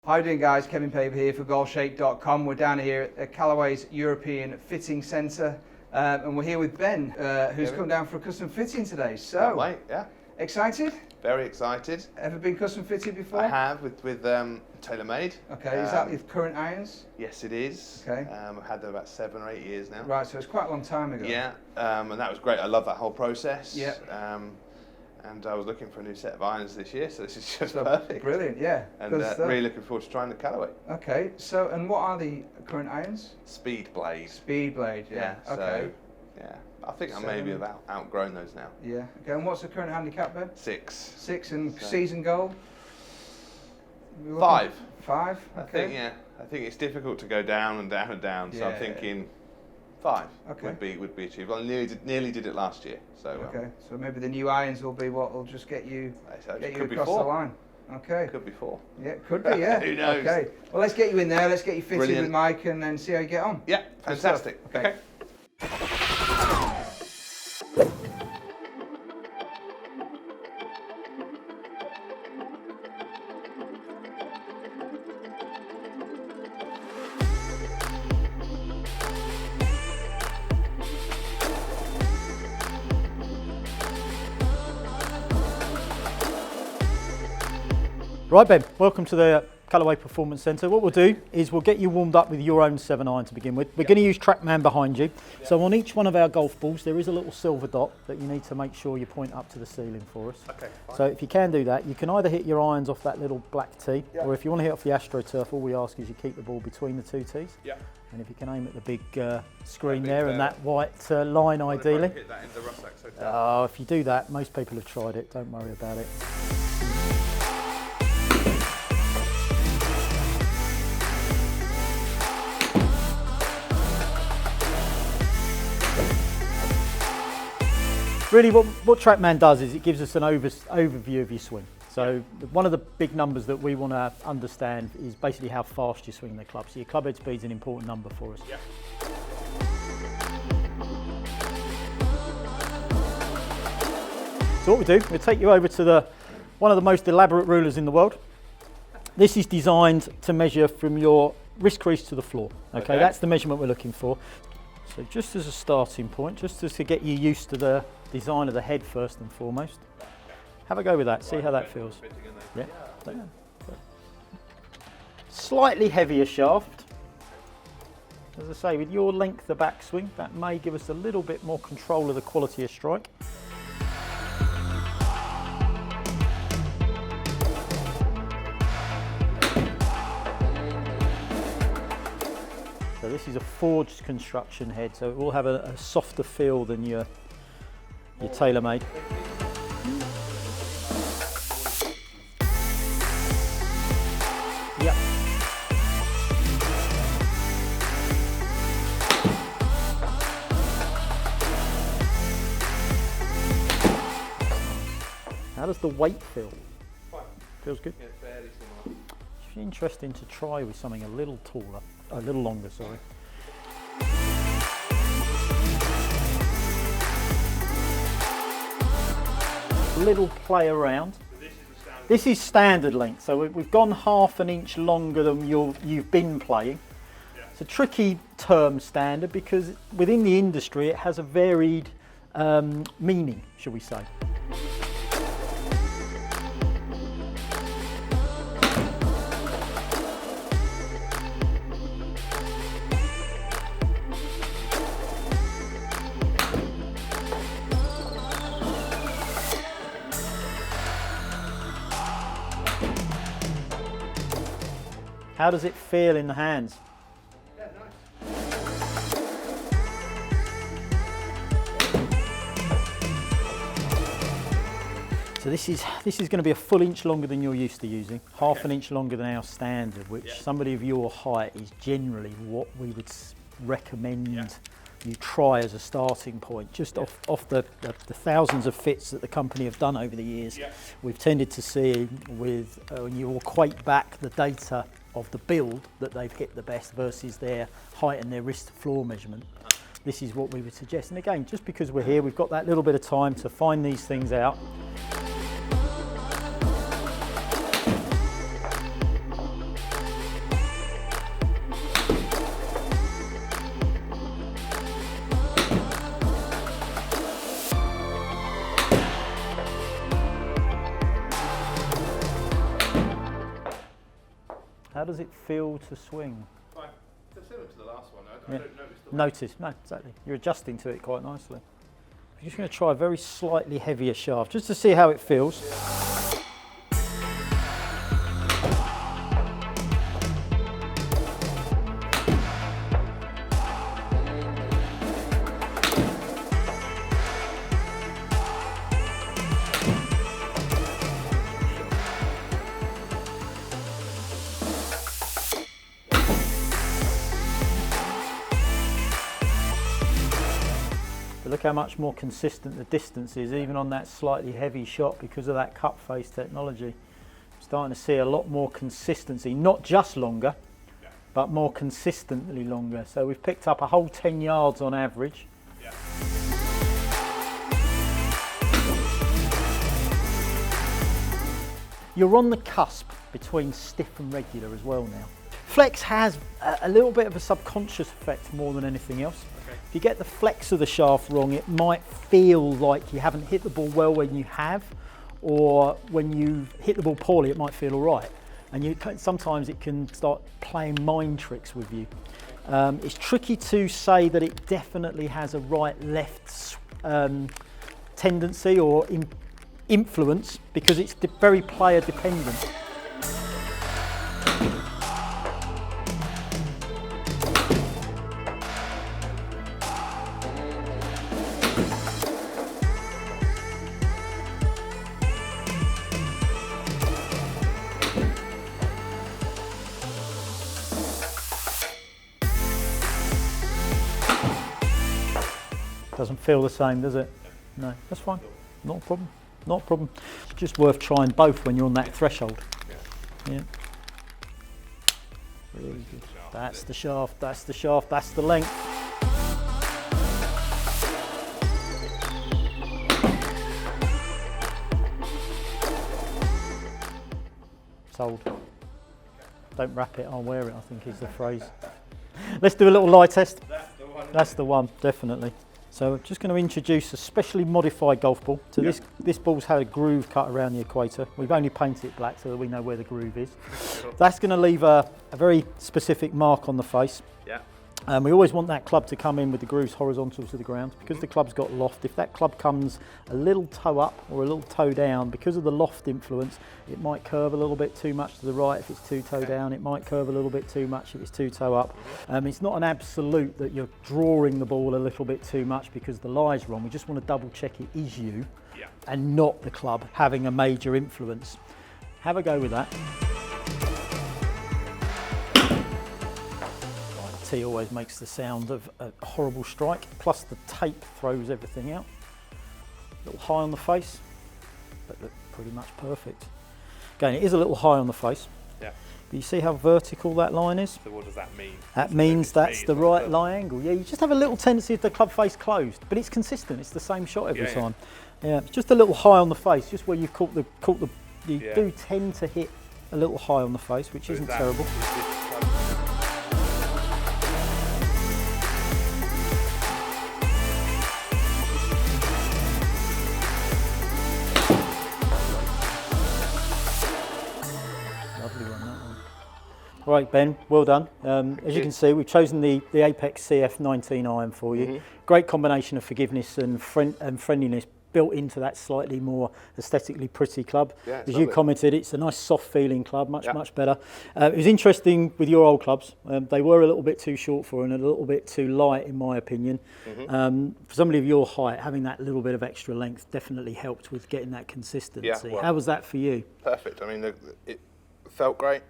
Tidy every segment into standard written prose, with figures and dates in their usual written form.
How you doing, guys? Kevin Paper here for golfshake.com. We're down here at Callaway's European Fitting Centre and we're here with Ben, who's come down for a custom fitting today. So, Can't wait, yeah. Excited? Very excited. Ever been custom fitted before? I have with TaylorMade. Okay, is that with current irons? Yes, it is. Okay. I've had them about 7 or 8 years now. Right, so it's quite a long time ago. Yeah, and that was great. I love that whole process. Yeah. And I was looking for a new set of irons this year, so this is just perfect. Brilliant, yeah. And really looking forward to trying the Callaway. Okay, so, and what are the current irons? Speed Blade. Speed Blade, yeah. Okay. So, yeah. I think I maybe have outgrown those now. Yeah. Okay, and what's the current handicap, Ben? 6. 6, and season goal? 5. 5? Okay. I think it's difficult to go down and down and down, so I'm thinking 5 would be achievable. I nearly did it last year. So okay, so maybe the new irons will be what will just get you across the line. Okay. Could be 4. Yeah, could be, yeah. Who knows? Okay. Well, let's get you in there. Let's get you fitted Brilliant. with Mike and then see how you get on. Yeah, fantastic. Okay. Right, Ben, welcome to the Callaway Performance Centre. What we'll do is we'll get you warmed up with your own 7-iron to begin with. We're going to use TrackMan behind you. So on each one of our golf balls, there is a little silver dot that you need to make sure you point up to the ceiling for us. Okay, fine. So if you can do that, you can either hit your irons off that little black tee, or if you want to hit off the AstroTurf, all we ask is you keep the ball between the 2 tees. Yeah. And if you can aim at the big screen there and that white line ideally. Hit that in the Russack Hotel. Oh, if you do that, most people have tried it, don't worry about it. Really what TrackMan does is it gives us an overview of your swing. So one of the big numbers that we want to understand is basically how fast you swing the club. So your club head speed is an important number for us. Yeah. So what we do, we'll take you over to one of the most elaborate rulers in the world. This is designed to measure from your wrist crease to the floor. Okay, that's the measurement we're looking for. So just as a starting point, just to get you used to the design of the head first and foremost. Have a go with that, see how that feels. Yeah. Slightly heavier shaft. As I say, with your length of backswing, that may give us a little bit more control of the quality of strike. So this is a forged construction head, so it will have a softer feel than your TaylorMade. Yep. How does the weight feel? Fine. Feels good? Yeah, fairly similar. It's interesting to try with something a little taller, a little longer, sorry. Little play around. So this is standard length, so we've gone half an inch longer than you've been playing. Yeah. It's a tricky term, standard, because within the industry it has a varied meaning, shall we say. How does it feel in the hands? Yeah, nice. So this is going to be a full inch longer than you're used to using, half an inch longer than our standard, which somebody of your height is generally what we would recommend you try as a starting point. Just off the thousands of fits that the company have done over the years, we've tended to see with when you equate back the data of the build that they've hit the best versus their height and their wrist to floor measurement. This is what we would suggest. And again, just because we're here, we've got that little bit of time to find these things out. How does it feel to swing? Fine. It's similar to the last one. I Yeah. don't notice the Notice, no, exactly. You're adjusting to it quite nicely. I'm just going to try a very slightly heavier shaft, just to see how it feels. Look how much more consistent the distance is, even on that slightly heavy shot, because of that cup face technology. I'm starting to see a lot more consistency, not just longer, but more consistently longer. So we've picked up a whole 10 yards on average. Yeah. You're on the cusp between stiff and regular as well now. Flex has a little bit of a subconscious effect more than anything else. If you get the flex of the shaft wrong, it might feel like you haven't hit the ball well when you have, or when you hit the ball poorly, it might feel all right. And sometimes it can start playing mind tricks with you. It's tricky to say that it definitely has a right-left tendency or influence, because it's very player dependent. Doesn't feel the same, does it? No, that's fine. Not a problem. Not a problem. Just worth trying both when you're on that threshold. Yeah. Really good. That's the shaft, that's the shaft, that's the length. Sold. Don't wrap it, I'll wear it, I think is the phrase. Let's do a little lie test. That's the one, definitely. So I'm just going to introduce a specially modified golf ball. So this ball's had a groove cut around the equator. We've only painted it black so that we know where the groove is. That's going to leave a very specific mark on the face. Yeah. And we always want that club to come in with the grooves horizontal to the ground, because the club's got loft. If that club comes a little toe up or a little toe down, because of the loft influence, it might curve a little bit too much to the right if it's two toe down. It might curve a little bit too much if it's two toe up. It's not an absolute that you're drawing the ball a little bit too much because the lie's wrong. We just want to double check it is you and not the club having a major influence. Have a go with that. Tee always makes the sound of a horrible strike, plus the tape throws everything out. A little high on the face, but look pretty much perfect. Again, it is a little high on the face. Yeah. But you see how vertical that line is? So what does that mean? That means that's the right lie angle. Yeah, you just have a little tendency of the club face closed, but it's consistent. It's the same shot every time. Yeah, it's just a little high on the face, just where you've caught the. You do tend to hit a little high on the face, which isn't terrible. Right, Ben, well done. As you can see, we've chosen the Apex CF19 iron for you. Great combination of forgiveness and friendliness built into that slightly more aesthetically pretty club. Yeah, as you commented, it's a nice soft feeling club, much better. It was interesting with your old clubs. They were a little bit too short for and a little bit too light in my opinion. For somebody of your height, having that little bit of extra length definitely helped with getting that consistency. Yeah, well, how was that for you? Perfect. I mean, it felt great.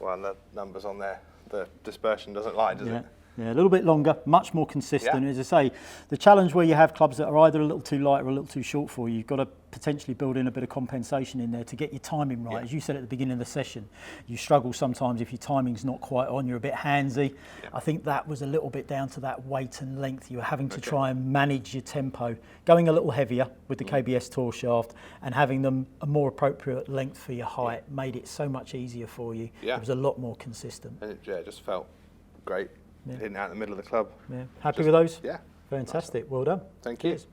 Well, the numbers on there, the dispersion doesn't lie, does it? Yeah, a little bit longer, much more consistent. As I say, the challenge where you have clubs that are either a little too light or a little too short for you, you've got to potentially build in a bit of compensation in there to get your timing right. As you said at the beginning of the session, you struggle sometimes if your timing's not quite on, you're a bit handsy. I think that was a little bit down to that weight and length. You were having to try and manage your tempo, going a little heavier with the KBS Tour shaft and having them a more appropriate length for your height made it so much easier for you. It was a lot more consistent. And it just felt great. Hitting out in the middle of the club. Happy with those? Yeah. Fantastic. Well done. Thank you. Cheers.